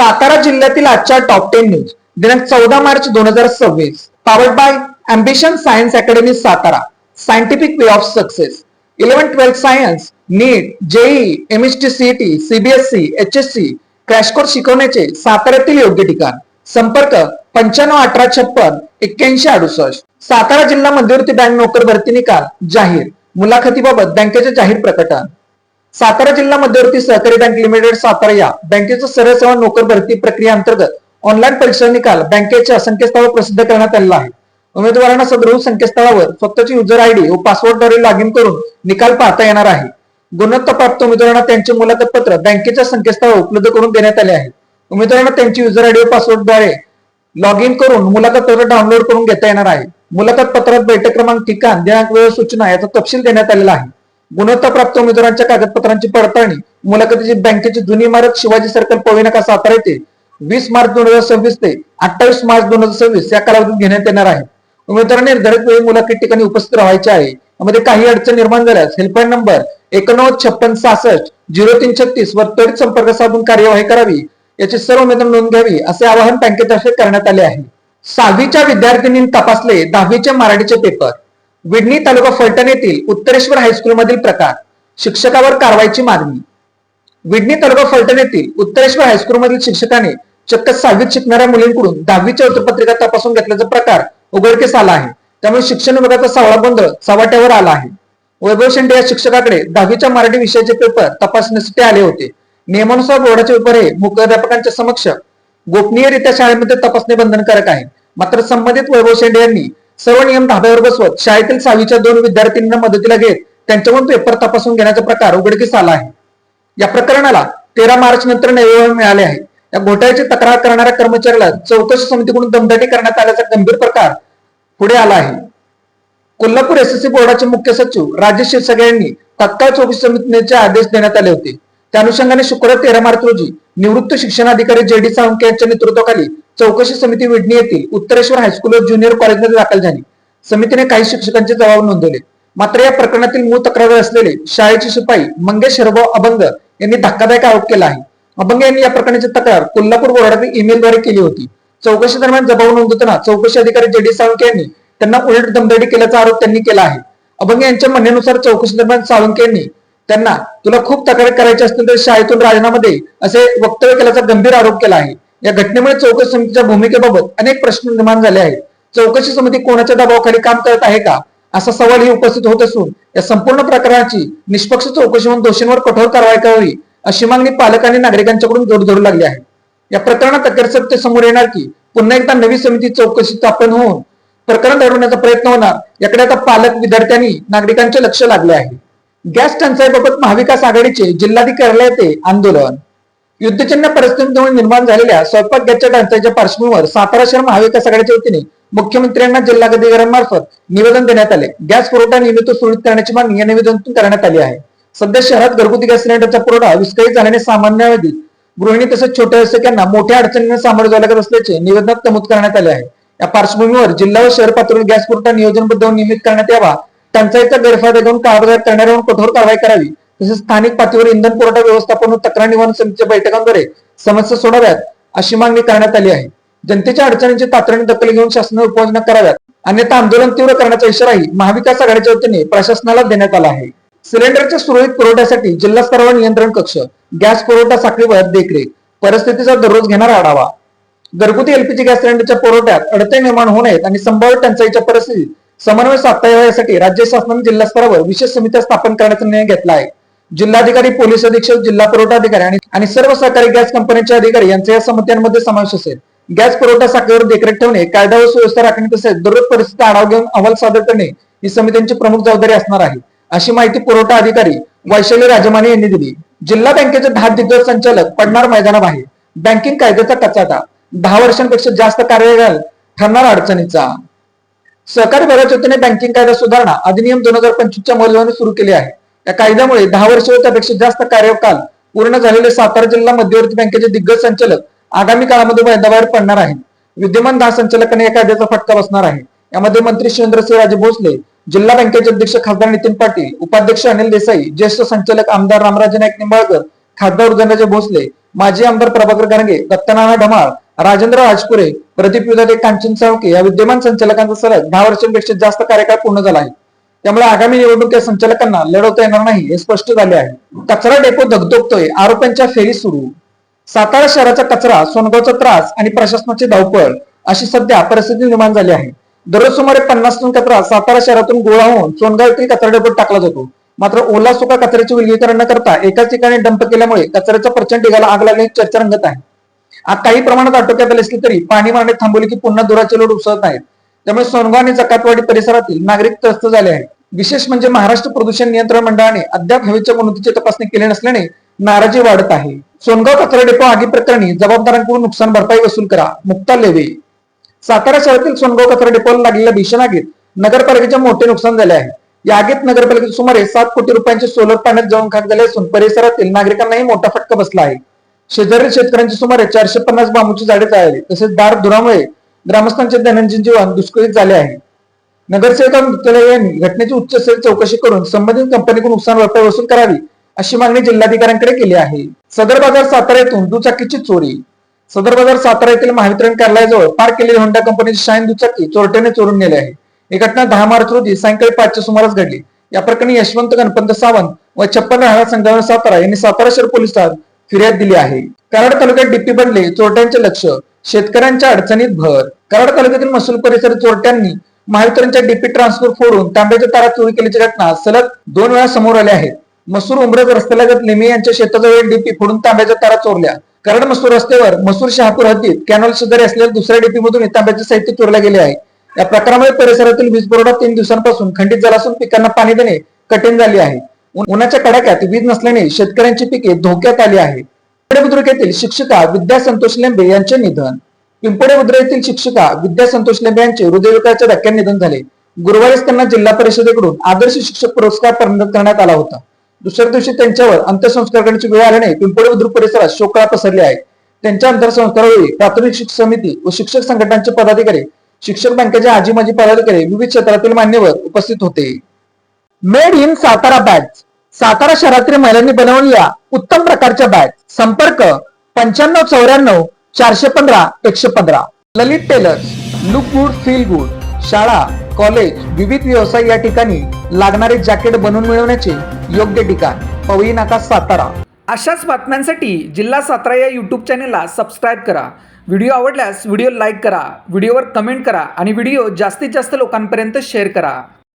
सातारा जिल्ह्यातील आजच्या top 10 news दिनांक 14 मार्च 2026 powered by ambition science academy Satara. Scientific way of success. 11-12 science, NEET, JEE, MST, CET, CBSE, HSC crash course शिकवण्याचे साताऱ्यातील योग्य ठिकाण. संपर्क 95-1856-8168. सातारा जिल्हा मध्यवर्ती बँक नोकर भरती निकाल जाहीर. मुलाखतीबाबत बँकेचे जाहीर प्रकटन. सातारा जिल्हा मध्यवर्ती सहकारी बँक लिमिटेड सातारा या बँकेच्या सरळ सेवा नोकर भरती प्रक्रिया अंतर्गत ऑनलाईन परीक्षा निकाल बँकेच्या संकेतस्थळावर प्रसिद्ध करण्यात आलेला आहे. उमेदवारांना सदर संकेतस्थळावर स्वतःची युजर आयडी व पासवर्डद्वारे लॉग इन करून निकाल पाहता येणार आहे. गुणवत्ता प्राप्त उमेदवारांना त्यांचे मुलाखत पत्र बँकेच्या संकेतस्थळावर उपलब्ध करून देण्यात आले आहे. उमेदवारांना त्यांची युजर आयडी व पासवर्डद्वारे लॉग इन करून मुलाखत पत्र डाउनलोड करून घेता येणार आहे. मुलाखत पत्रात बैठक क्रमांक, ठिकाण, दिनांक, वेळ, सूचना याचा तपशील देण्यात आलेला आहे. गुणवत्ता प्राप्त उमेदवारांच्या कागदपत्रांची पडताळणी मुलाखतीची बँकेची जुनी इमारत, शिवाजी सर्कल, पवई नाका, सातारा येथे 20 मार्च 2026 ते 28 मार्च 2026 या कालावधीत घेण्यात येणार आहे. उमेदवारांनी निर्धारित वेळी मुलाखत ठिकाणी उपस्थित राहायचे आहे. यामध्ये काही अडचण निर्माण झाल्यास हेल्पलाईन नंबर 8956660336 वर त्वरित संपर्क साधून कार्यवाही करावी, याची सर्व उमेदवार नोंद घ्यावी असे आवाहन बँकेतर्फे करण्यात आले आहे. 6वीच्या विद्यार्थिनींनी तपासले 10वीचे मराठीचे पेपर. विडणी तालुका फलटण येथील उत्तरेश्वर हायस्कूल मधील प्रकार, शिक्षकावर कारवाईची मागणी. विडणी तालुका फलटण येथील उत्तरेश्वर हायस्कूल मधील शिक्षकाने चक्क 6वीत शिकणाऱ्या मुलींकडून 10वीच्या उत्तरपत्रिका तपासून घेतल्याचा प्रकार उघडकीस आला आहे. त्यामुळे शिक्षण विभागाचा सावळा गोंधळ चव्हाट्यावर आला आहे. वैभव शेंडे या शिक्षकाकडे 10वीच्या मराठी विषयाचे पेपर तपासण्यासाठी आले होते. नियमानुसार बोर्डाचे पेपर हे मुख्याध्यापकांच्या समक्ष गोपनीयरित्या शाळेमध्ये तपासणे बंधनकारक आहे. मात्र संबंधित वैभव शेंडे यांनी सर्व नियम धाब्यावर बसवत शाळेतील 6वीच्या 2 विद्यार्थ्यांना मदतीला घेत त्यांच्याकडून पेपर तपासून घेण्याचा प्रकार उघडकीस आला आहे. या प्रकरणाला 13 मार्च नंतर नवे मिळाले आहे. या घोटाळ्याची तक्रार करणाऱ्या कर्मचाऱ्याला चौकशी समितीकडून दमदाटी करण्यात आल्याचा गंभीर प्रकार पुढे आला आहे. कोल्हापूर एसएससी बोर्डाचे मुख्य सचिव राजेश क्षीरसागर यांनी तत्काळ चौकशी समितीचे आदेश देण्यात आले होते. त्या अनुषंगाने शुक्रवार 13 मार्च रोजी निवृत्त शिक्षणाधिकारी JD साळुंखे यांच्या नेतृत्वाखाली चौकशी समिती विडणी येथील उत्तरेश्वर हायस्कूल व ज्युनियर कॉलेजमध्ये दाखल झाली. समितीने काही शिक्षकांचे जबाब नोंदवले. मात्र या प्रकरणातील मूळ तक्रार असलेले शाळेचे शिपाई मंगेश हरभाऊ अभंग यांनी धक्कादायक आरोप केला आहे. अभंग यांनी या प्रकरणाची तक्रार कोल्हापूर बोर्डाकडे ईमेलद्वारे केली होती. चौकशी दरम्यान जबाब नोंदवताना चौकशी अधिकारी JD साळुंखे यांनी त्यांना उलट दमदाटी केल्याचा आरोप त्यांनी केला आहे. अभंग यांच्या म्हणण्यानुसार चौकशी दरम्यान साळुंखे यांनी त्यांना तुला खूप तक्रार करायची असतील तर शाळेतून राजीनामा दे असे वक्तव्य केल्याचा गंभीर आरोप केला आहे. या घटनेमुळे चौकशी समितीच्या भूमिकेबाबत अनेक प्रश्न निर्माण झाले आहेत. चौकशी समिती कोणाच्या दबावाखाली काम करत आहे का असा सवालही उपस्थित होत असून या संपूर्ण प्रकरणाची निष्पक्ष चौकशी होऊन दोषींवर कठोर कारवाई करावी अशी मागणी पालक आणि नागरिकांच्याकडून जोर धरू लागली आहे. या प्रकरणात अखेर सत्य समोर येणार की पुन्हा एकदा नवी समिती चौकशी स्थापन होऊन प्रकरण लढवण्याचा प्रयत्न होणार याकडे आता पालक, विद्यार्थ्यांनी, नागरिकांचे लक्ष लागले आहे. गॅस टंचाईबाबत महाविकास आघाडीचे जिल्हाधिकारी येथे आंदोलन. युद्धजन्य परिस्थितीमुळे निर्माण झालेल्या स्वयंपाक गॅसच्या टंचाईच्या पार्श्वभूमीवर सातारा शहर महाविकास आघाडीच्या वतीने मुख्यमंत्र्यांना जिल्हाधिकाऱ्यांमार्फत निवेदन देण्यात आले. गॅस पुरवठा नियमित सुरळीत करण्याची मागणी या निवेदनातून करण्यात आली आहे. सध्या शहरात घरगुती गॅस सिलेंडरचा पुरवठा विस्कळीत झाल्याने सामान्य गृहिणी तसेच छोट्या व्यावसायिकांना मोठ्या अडचणींना सामोरे जावे लागत असल्याचे निवेदनात नमूद करण्यात आले आहे. या पार्श्वभूमीवर जिल्हा व शहर पातळीवर गॅस पुरवठा नियोजनबद्ध नियमित करण्यात यावा, टंचाईचा गैरफायदा घेऊन काळाबाजार करणाऱ्यांवर कठोर कारवाई करावी, तसेच स्थानिक पातळीवर इंधन पुरवठा व्यवस्थापन व तक्रार निवारण समितीच्या बैठकांद्वारे समस्या सोडाव्यात अशी मागणी करण्यात आली आहे. जनतेच्या अडचणींची तातडीने दखल घेऊन शासनाने उपाययोजना कराव्यात, अन्यथा आंदोलन तीव्र करण्याचा इशाराही महाविकास आघाडीच्या वतीने प्रशासनाला देण्यात आला आहे. सिलेंडरच्या सुरळीत पुरवठ्यासाठी जिल्हा स्तरावर नियंत्रण कक्ष, गॅस पुरवठा साखळीवर देखरेख, परिस्थितीचा दररोज घेणारा आढावा. घरगुती LPG गॅस सिलेंडरच्या पुरवठ्यात अडथळे निर्माण होऊ नयेत आणि संभाव्य टंचाईच्या परिस्थितीत समन्वय साधता यावा यासाठी राज्य शासनाने जिल्हा स्तरावर विशेष समित्या स्थापन करण्याचा निर्णय घेतला आहे. जिल्हाधिकारी, पोलीस अधीक्षक, जिल्हा पुरवठा अधिकारी आणि सर्व सहकारी गॅस कंपन्यांचे अधिकारी यांचा या समित्यांमध्ये समावेश असेल. गॅस पुरवठा साखळीवर देखरेख ठेवणे, कायदा व सुव्यवस्था राखणे तसेच दररोज परिस्थिती आढावा घेऊन अहवाल सादर करणे ही समित्यांची प्रमुख जबाबदारी असणार आहे, अशी माहिती पुरवठा अधिकारी वैशाली राजमाने यांनी दिली. जिल्हा बँकेचे 10 दिग्गज संचालक पडणार मैदानाबाहेर. बँकिंग कायद्याचा कचाटा, 10 वर्षांपेक्षा जास्त कार्यकाळ ठरणार अडचणीचा. सहकारी विभागाच्या वतीने बँकिंग कायदा सुधारणा अधिनियम 2025च्या अंमलबजावणी सुरू केली आहे. या कायद्यामुळे 10 वर्ष व त्यापेक्षा जास्त कार्यकाल पूर्ण झालेले सातारा जिल्हा मध्यवर्ती बँकेचे दिग्गज संचालक आगामी काळामध्ये मैदानाबाहेर पडणार आहेत. विद्यमान 10 संचालकांना या कायद्याचा फटका बसणार आहे. यामध्ये मंत्री शिवेंद्रसिंहराजे भोसले, जिल्हा बँकेचे अध्यक्ष खासदार नितीन पाटील, उपाध्यक्ष अनिल देसाई, ज्येष्ठ संचालक आमदार रामराजे नाईक निंबाळकर, खासदार उदयनराजे भोसले, माजी आमदार प्रभाकर गारंगे, दत्तनाना ढमाळ, राजेंद्र राजपुरे, प्रदीप विधाते, कांचन साळुंके या विद्यमान संचालकांचा सलग 10 वर्षांपेक्षा जास्त कार्यकाळ पूर्ण झाला आहे. त्यामुळे आगामी निवडणूक या संचालकांना लढवता येणार नाही हे स्पष्ट झाले आहे. कचरा डेपो धगधगतोय, आरोपांच्या फेरी सुरू. सातारा शहराचा कचरा, सोनगावचा त्रास आणि प्रशासनाची धावपळ अशी सध्या परिस्थिती निर्माण झाली आहे. दररोज सुमारे 50 टन कचरा सातारा शहरातून गोळा होऊन सोनगाव येथील कचरा डेपोत टाकला जातो. मात्र ओला सुका कचऱ्याचे विलगीकरण न करता एकाच ठिकाणी डंप केल्यामुळे कचऱ्याचा प्रचंड ढिगाला आग लागल्याची चर्चा रंगत आहे. आग काही प्रमाणात आटोक्यात आली असली तरी पाणी मारणे थांबवले की पुन्हा धुराचे लोट उसळत आहेत. त्यामुळे सोनगाव आणि जकातवाडी परिसरातील नागरिक त्रस्त झाले आहेत. विशेष म्हणजे महाराष्ट्र प्रदूषण नियंत्रण मंडळाने अद्याप हवेच्या गुणवत्तेची तपासणी केली नसल्याने नाराजी वाढत आहे. सोनगाव कचरा डेपो आगी प्रकरणी जबाबदारांकडून नुकसान भरपाई वसूल करा. मुक्ता लेवे. सातारा शहरातील सोनगाव कचरा डेपोला लागलेल्या भीषण आगीत नगरपालिकेचे मोठे नुकसान झाले आहे. या आगीत नगरपालिकेचे सुमारे 7 कोटी रुपयांचे सोलर पॅनल जळून खाक झाले असून परिसरातील नागरिकांनाही मोठा फटका बसला आहे. शेजारील शेतकऱ्यांची सुमारे 450 बांबूची झाडे जाळली. तसेच दार धुरामुळे ग्रामस्थांचे दैनंदिन जीवन दुष्कळीत झाले आहे. नगरसेवक मुक्तालेवे यांनी घटनेची उच्च स्तरीय चौकशी करून संबंधित कंपनीकडून नुकसान भरपाई वसूल करावी अशी मागणी जिल्हाधिकाऱ्यांकडे केली आहे. सदर बाजार सातारा येथून दुचाकीची चोरी. सदर बाजार सातारा येथील महावितरण कार्यालयाजवळ पार्क केलेली होंडा कंपनीची शाईन दुचाकी चोरट्याने चोरून नेली आहे. ही घटना 10 मार्च रोजी सायंकाळी 5च्या सुमारास घडली. या प्रकरणी यशवंत गणपत सावंत व 56 राहणार संगमनेर सातारा यांनी सातारा शहर पोलिसात फिर्याद दिली आहे. कराड तालुक्यात डीपी बनले, चोरट्यांचे लक्ष, शेतकऱ्यांच्या अडचणीत भर. कराड तालुक्यातील महसूल परिसरात चोरट्यांनी महावितरणच्या डीपी ट्रान्सफर फोडून तांब्याच्या तारा चोरी केल्याची घटना सलग 2 वेळा समोर आल्या आहेत. मसूर उमरज रस्त्यालगत लेमे यांच्या शेताजवळ डीपी फोडून तांब्याच्या तारा चोरल्या. कराड मसूर रस्त्यावर मसूर शहापूर हद्दीत कॅनॉल शेजारी असलेल्या दुसऱ्या डीपी मधून तांब्याचे साहित्य चोरले गेले आहे. या प्रकारामुळे परिसरातील वीज पुरवठा 3 दिवसांपासून खंडित झाला असून पिकांना पाणी देणे कठीण झाले आहे. उन्हाच्या कडाक्यात वीज नसल्याने शेतकऱ्यांची पिके धोक्यात आली आहे. पिंपळे बुद्रुक येथील शिक्षिका विद्या संतोष लेंबे यांचे निधन. पिंपळे बुद्रुक येथील शिक्षिका विद्या संतोष लेंबे यांचे हृदयविकाराच्या धक्क्याने निधन झाले. गुरुवारीच त्यांना जिल्हा परिषदेकडून आदर्श शिक्षक पुरस्कार प्रदान करण्यात आला होता. दुसऱ्या दिवशी त्यांच्यावर अंत्यसंस्कार करण्याची वेळ आल्याने पिंपळे बुद्रुक परिसरात शोककळा पसरली आहे. त्यांच्या अंत्यसंस्कारावेळी प्राथमिक शिक्षक समिती व शिक्षक संघटनांचे पदाधिकारी, शिक्षक बँकेचे आजी माजी पदाधिकारी, विविध क्षेत्रातील मान्यवर उपस्थित होते. Made in Satara bag. Satara शहरातील महिलांनी बनवलेल्या उत्तम प्रकारच्या बॅग. संपर्क 9594 415 115. Lalit tailors. Look good feel good. शाळा, कॉलेज, विविध व्यवसाय या ठिकाणी लागणारे जॅकेट बनवून मिळवण्याचे योग्य ठिकाण पवई नाका सातारा. अशाच बातम्यांसाठी जिल्हा सातारा या यूट्यूब चॅनेलला सबस्क्राईब करा. व्हिडिओ आवडल्यास व्हिडिओ लाईक करा, व्हिडिओवर कमेंट करा आणि व्हिडिओ जास्तीत जास्त लोकांपर्यंत शेअर करा.